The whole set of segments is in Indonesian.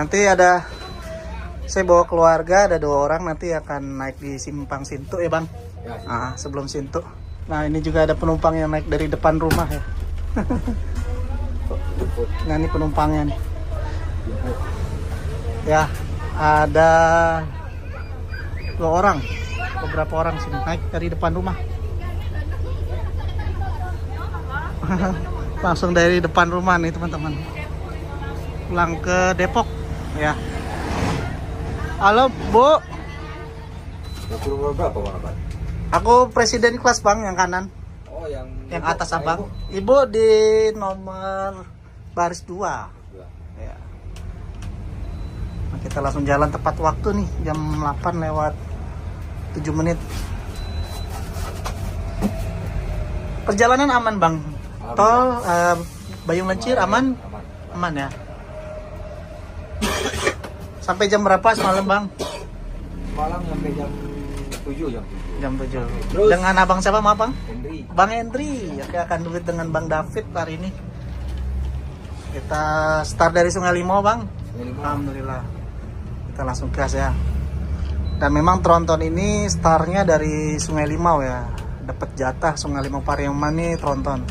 nanti saya bawa keluarga, ada 2 orang nanti akan naik di Simpang Sintu ya bang. Sebelum Sintu. Nah ini juga ada penumpang yang naik dari depan rumah ya. Nah ini penumpangnya nih. Ya ada 2 orang, beberapa orang sini naik dari depan rumah. Langsung dari depan rumah nih teman-teman. Pulang ke Depok ya. Halo Bu. Nomor berapa Bang? Aku presiden kelas bang yang kanan. Oh yang atas abang. Ibu di nomor baris 2 ya. Nah, kita langsung jalan tepat waktu nih, jam 8 lewat 7 menit. Perjalanan aman bang. Tol Bayung Lencir aman ya. Sampai jam berapa semalam bang? Malam sampai jam 7 Jam 7. Terus, dengan abang siapa maaf bang? Henry. Bang Hendri. Oke, akan duit dengan Bang David hari ini. Kita start dari Sungai Limau bang. Alhamdulillah. Kita langsung gas ya. Dan memang Tronton ini startnya dari Sungai Limau ya. Dapat jatah Sungai Limau Pariaman nih Tronton.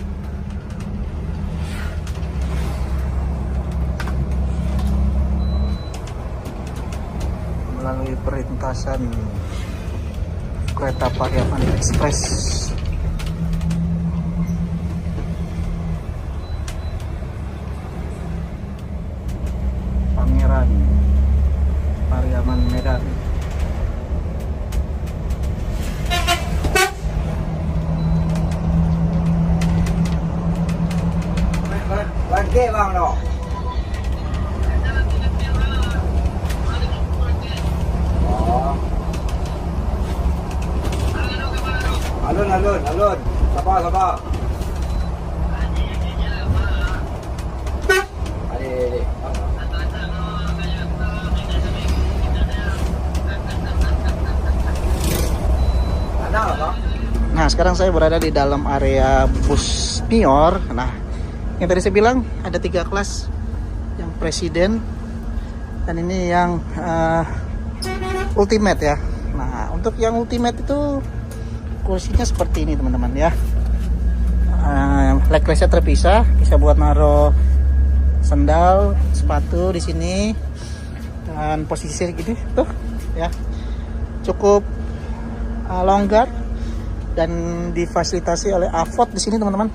Melalui perlintasan kereta Pariaman Express. Pangeran Pariaman Medan. Bangke bang no. Alun. Sabar. Adik. Nah, sekarang saya berada di dalam area bus Mior. Nah, yang tadi saya bilang ada 3 kelas, yang presiden dan ini yang ultimate ya. Nah, untuk yang ultimate itu kursinya seperti ini teman-teman ya. Leglessnya terpisah, bisa buat naruh sandal, sepatu di sini dan posisi gini tuh ya. Cukup longgar dan difasilitasi oleh Avot di sini teman-teman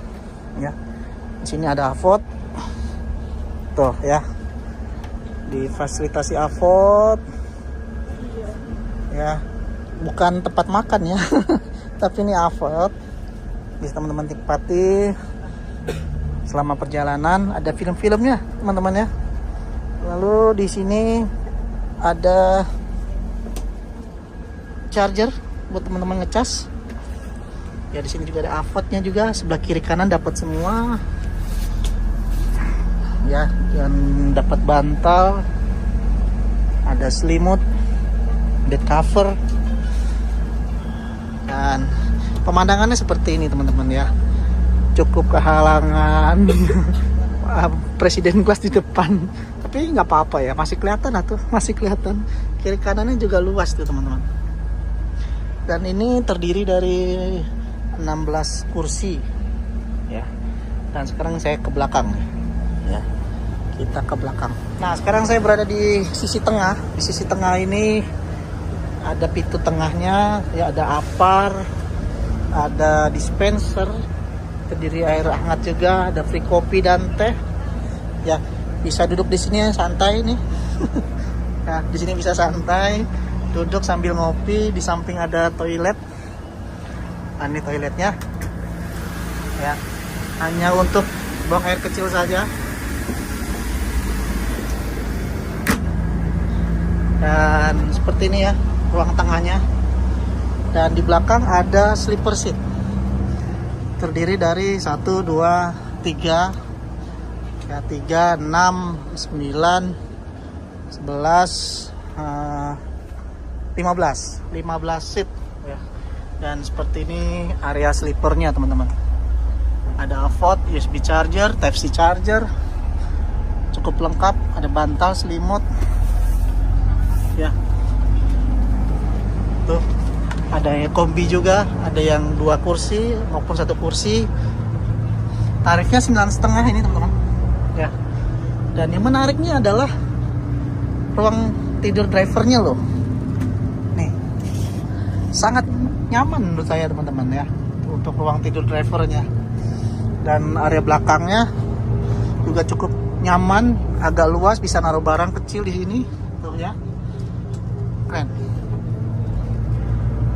ya. Di sini ada Avot tuh ya, difasilitasi Avot ya, bukan tempat makan ya. Tapi ini Avot, bisa teman-teman nikmati selama perjalanan. Ada film-filmnya teman-teman ya. Lalu di sini ada charger buat teman-teman ngecas ya. Di sini juga ada Avotnya juga, sebelah kiri kanan dapat semua ya. Dan dapat bantal, ada selimut, bed cover, dan pemandangannya seperti ini teman-teman ya. Cukup kehalangan presiden kelas di depan, tapi nggak apa-apa ya, masih kelihatan masih kelihatan. Kiri kanannya juga luas tuh teman-teman. Dan ini terdiri dari 16 kursi ya. Dan sekarang saya ke belakang ya. Kita ke belakang. Nah, sekarang saya berada di sisi tengah. Di sisi tengah ini ada pintu tengahnya ya, ada apar, ada dispenser, terdiri air hangat juga, ada free kopi dan teh. Ya, bisa duduk di sini santai nih. Nah, di sini bisa santai duduk sambil ngopi. Di samping ada toilet. Nah, ini toiletnya ya, hanya untuk buang air kecil saja. Dan seperti ini ya ruang tengahnya. Dan di belakang ada sleeper seat, terdiri dari 1, 2, 3 ya, 3, 6, 9, 11, 15 seat ya. Dan seperti ini area sleepernya teman-teman. Ada Avot, USB charger, Type C charger, cukup lengkap. Ada bantal, selimut, ya. Tuh ada yang kombi juga, ada yang 2 kursi maupun 1 kursi. Tarifnya 9,5 ini teman-teman ya. Dan yang menariknya adalah ruang tidur drivernya loh. Nih, sangat nyaman menurut saya teman-teman ya, untuk ruang tidur drivernya. Dan area belakangnya juga cukup nyaman, agak luas, bisa naruh barang kecil di sini tuh ya. Keren.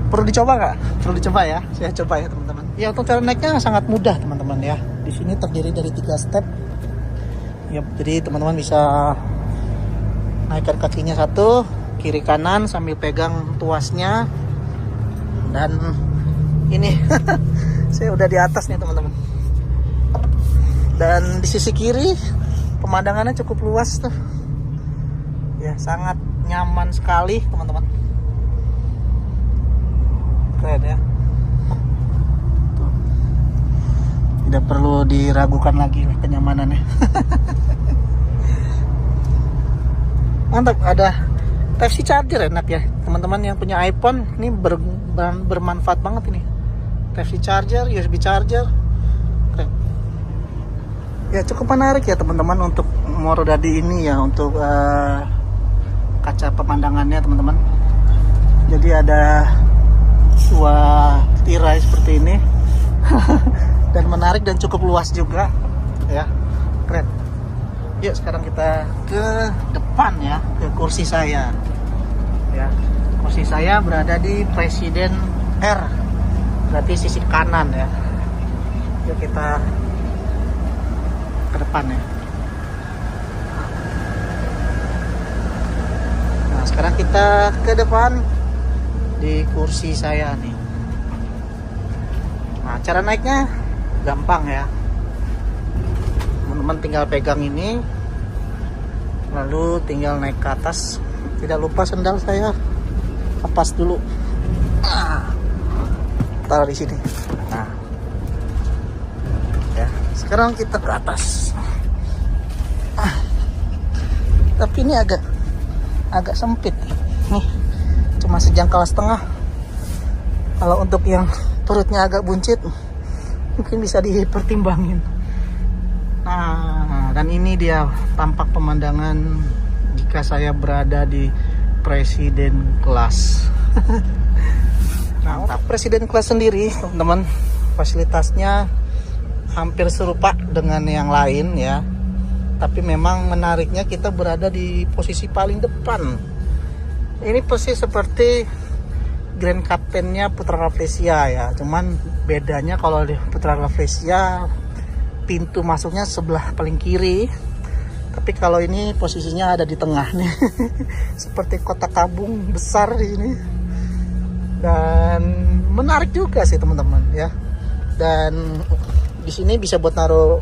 Perlu dicoba nggak? Perlu dicoba ya. Saya coba ya teman-teman. Ya, untuk cara naiknya sangat mudah teman-teman ya. Di sini terdiri dari 3 step. Ya, jadi teman-teman bisa naikkan kakinya 1 kiri kanan sambil pegang tuasnya. Dan ini saya udah di atas nih teman-teman. Dan di sisi kiri pemandangannya cukup luas tuh. Ya, sangat nyaman sekali teman-teman. Keren ya. Tuh. Tidak perlu diragukan lagi kenyamanannya. Mantap, ada Type-C charger, enak ya teman-teman yang punya iPhone. Ini bermanfaat banget ini. Type-C charger, USB charger. Keren. Ya, cukup menarik ya teman-teman untuk Moro Dadi ini ya, untuk kaca pemandangannya teman-teman. Jadi ada 2 tirai seperti ini. Dan menarik dan cukup luas juga ya. Keren. Yuk sekarang kita ke depan ya, ke kursi saya ya. Kursi saya berada di Presiden R, berarti sisi kanan ya. Yuk kita ke depan ya. Nah, sekarang kita ke depan di kursi saya nih. Nah, cara naiknya gampang ya. Teman-teman tinggal pegang ini, lalu tinggal naik ke atas. Tidak lupa sendal saya lepas dulu. Taruh di sini. Nah, ya. Sekarang kita ke atas. Tapi ini agak sempit nih. Cuma sejangkal setengah. Kalau untuk yang perutnya agak buncit, mungkin bisa dipertimbangin. Nah, dan ini dia tampak pemandangan jika saya berada di Presiden Class. Nah, untuk Presiden Class sendiri, teman-teman, fasilitasnya hampir serupa dengan yang lain ya. Tapi memang menariknya kita berada di posisi paling depan. Ini persis seperti Grand Captain-nya Putra Rafflesia ya. Cuman bedanya kalau di Putra Rafflesia pintu masuknya sebelah paling kiri, tapi kalau ini posisinya ada di tengah nih. Seperti kota kabung besar di sini. Dan menarik juga sih teman-teman ya. Dan di sini bisa buat naruh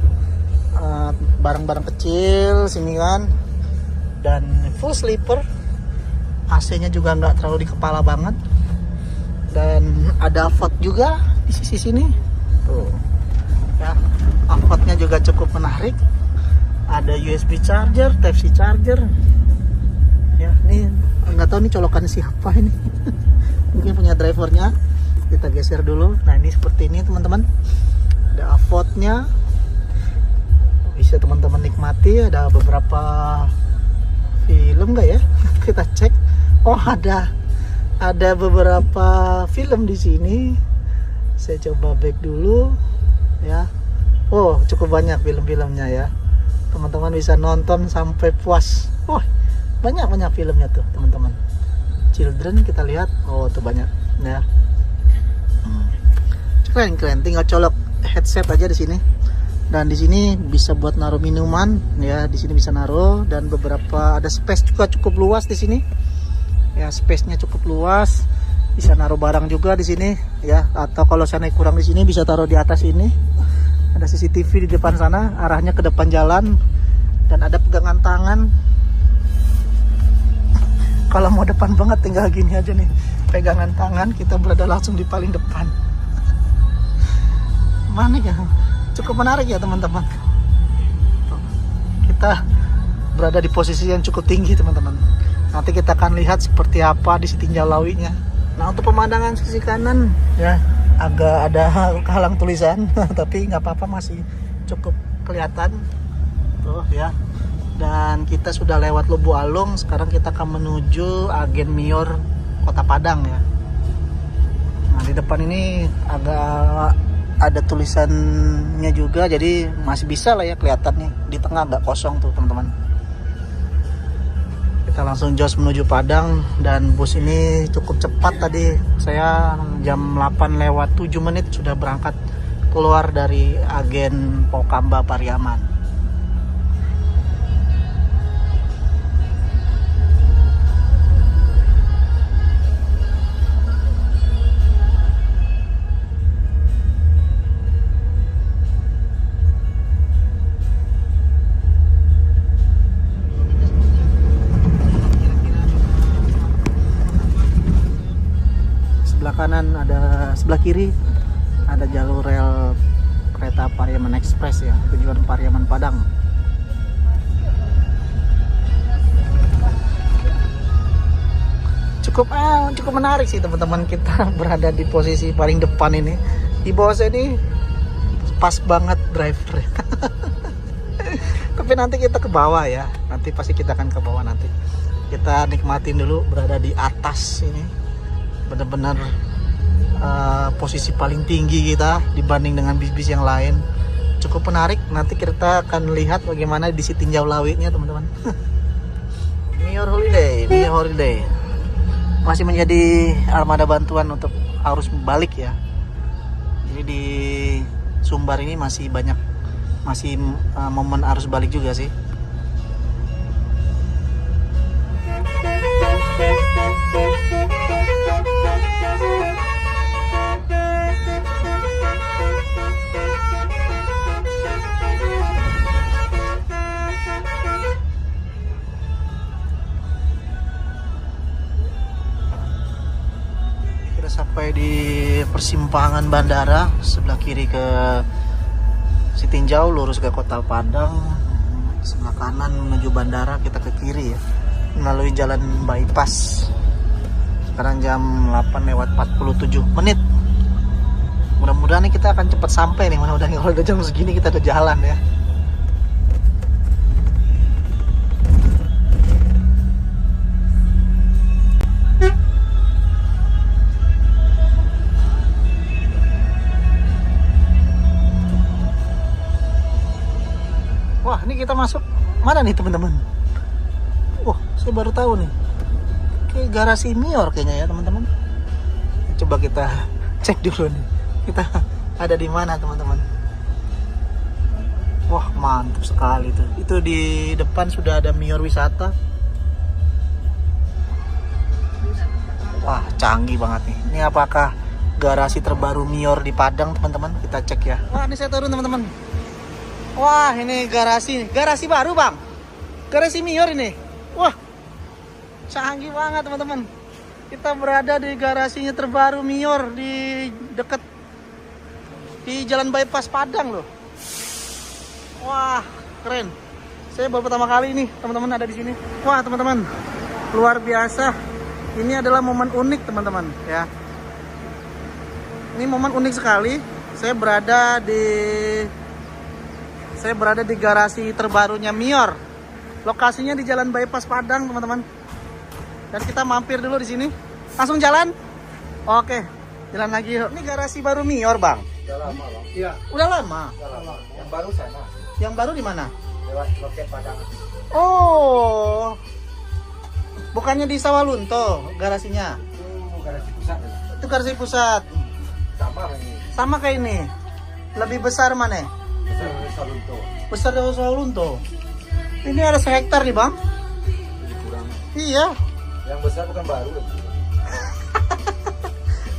barang-barang kecil sini kan. Dan full sleeper, AC-nya juga nggak terlalu di kepala banget. Dan ada avot juga di sisi sini tuh ya. Avotnya juga cukup menarik. Ada USB charger, Type-C charger. Ya, ini nggak tahu nih colokan siapa ini. Mungkin punya drivernya. Kita geser dulu. Nah, ini seperti ini teman-teman. Ada avotnya. Bisa teman-teman nikmati. Ada beberapa film nggak ya? Kita cek. Oh, ada beberapa film di sini. Saya coba back dulu ya. Oh, cukup banyak film-filmnya ya. Teman-teman bisa nonton sampai puas. Oh, banyak filmnya tuh teman-teman. Children kita lihat. Oh, tuh banyak ya. Keren. Tinggal colok headset aja di sini. Dan di sini bisa buat naruh minuman ya. Di sini bisa naruh, dan beberapa ada space juga cukup luas di sini. Ya, space-nya cukup luas. Bisa naruh barang juga di sini ya. Atau kalau saya naik kurang di sini bisa taruh di atas ini. Ada CCTV di depan sana, arahnya ke depan jalan, dan ada pegangan tangan. Kalau mau depan banget tinggal gini aja nih, pegangan tangan, kita berada langsung di paling depan. Mana ya? Cukup menarik ya teman-teman. Kita berada di posisi yang cukup tinggi teman-teman. Nanti kita akan lihat seperti apa di Sitinjau Lawinya. Nah, untuk pemandangan sisi kanan ya agak ada halang tulisan tapi nggak apa-apa, masih cukup kelihatan tuh ya. Dan kita sudah lewat Lubu Alung, sekarang kita akan menuju Agen Mior Kota Padang ya. Nah, di depan ini agak ada tulisannya juga, jadi masih bisa lah ya kelihatannya. Di tengah agak kosong tuh teman-teman. Kita langsung jos menuju Padang, dan bus ini cukup cepat tadi. Saya jam 8 lewat 7 menit sudah berangkat keluar dari Agen Pokambah Pariaman. Kanan ada, sebelah kiri ada jalur rel kereta Pariaman Express ya, tujuan Pariaman Padang. Cukup menarik sih teman-teman, kita berada di posisi paling depan ini. Di bawah saya ini pas banget driver. Tapi nanti kita ke bawah ya, nanti pasti kita akan ke bawah nanti. Kita nikmatin dulu berada di atas ini, benar-benar posisi paling tinggi kita dibanding dengan bis-bis yang lain. Cukup menarik, nanti kita akan lihat bagaimana di Sitinjau Lawinya teman-teman. Mior Holiday masih menjadi armada bantuan untuk arus balik ya. Jadi di Sumbar ini masih banyak, momen arus balik juga sih. Sampai di persimpangan bandara, sebelah kiri ke Sitinjau, lurus ke Kota Padang, sebelah kanan menuju bandara, kita ke kiri ya, melalui jalan bypass. Sekarang jam 8 lewat 47 menit. Mudah-mudahan nih kita akan cepat sampai nih, mudah-mudahan kalau udah jam segini kita udah jalan ya. Wah, ini kita masuk mana nih teman-teman? Wah, saya baru tahu nih. Kayak garasi Mior kayaknya ya teman-teman. Coba kita cek dulu nih. Kita ada di mana teman-teman? Wah, mantap sekali tuh. Itu di depan sudah ada Mior Wisata. Wah, canggih banget nih. Ini apakah garasi terbaru Mior di Padang teman-teman? Kita cek ya. Wah, ini saya turun teman-teman. Wah, ini garasi baru bang, garasi Mior ini. Wah, canggih banget teman-teman. Kita berada di garasinya terbaru Mior di dekat di Jalan Bypass Padang loh. Wah, keren. Saya baru pertama kali ini teman-teman ada di sini. Wah teman-teman, luar biasa. Ini adalah momen unik teman-teman ya. Ini momen unik sekali. Saya berada di garasi terbarunya Mior. Lokasinya di Jalan Bypass Padang, teman-teman. Dan kita mampir dulu di sini. Langsung jalan? Oke, jalan lagi yuk. Ini garasi baru Mior, Bang. Udah lama, Bang. Iya. Udah lama. Yang baru sana. Yang baru di mana? Lewat loket Padang. Oh. Bukannya di Sawalunto garasinya? Itu garasi pusat. Itu garasi pusat. Sama ini. Sama kayak ini. Lebih besar mana? Salunto. Besar dari Sawalunto. Ini ada 1 hektar nih bang. Jadi kurang. Iya. Yang besar bukan baru.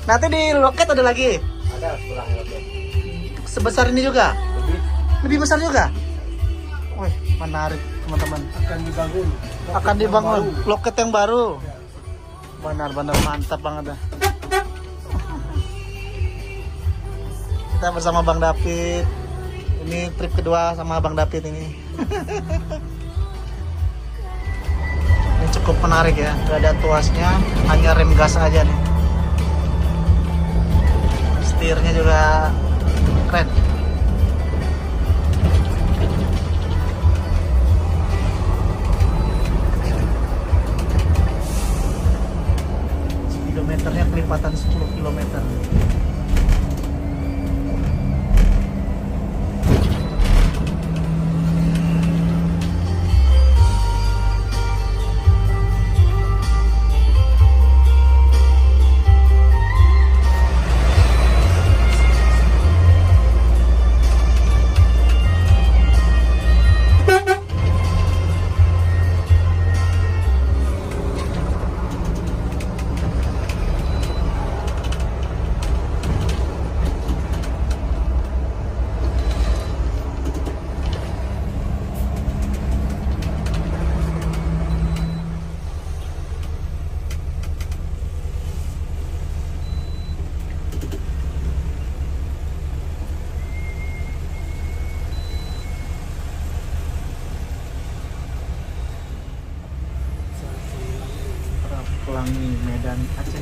Nanti di loket ada lagi. Ada sebelah loket. Sebesar ini juga. Lebih besar juga. Wih, menarik teman-teman. Akan dibangun loket yang baru. Benar-benar mantap banget dah. Kita bersama Bang David. Ini trip kedua sama Bang David ini. Ini cukup menarik ya, gak ada tuasnya, hanya rem gas aja nih. Setirnya juga keren. Speedometernya kelipatan 10 km. Pelangi Medan Aceh.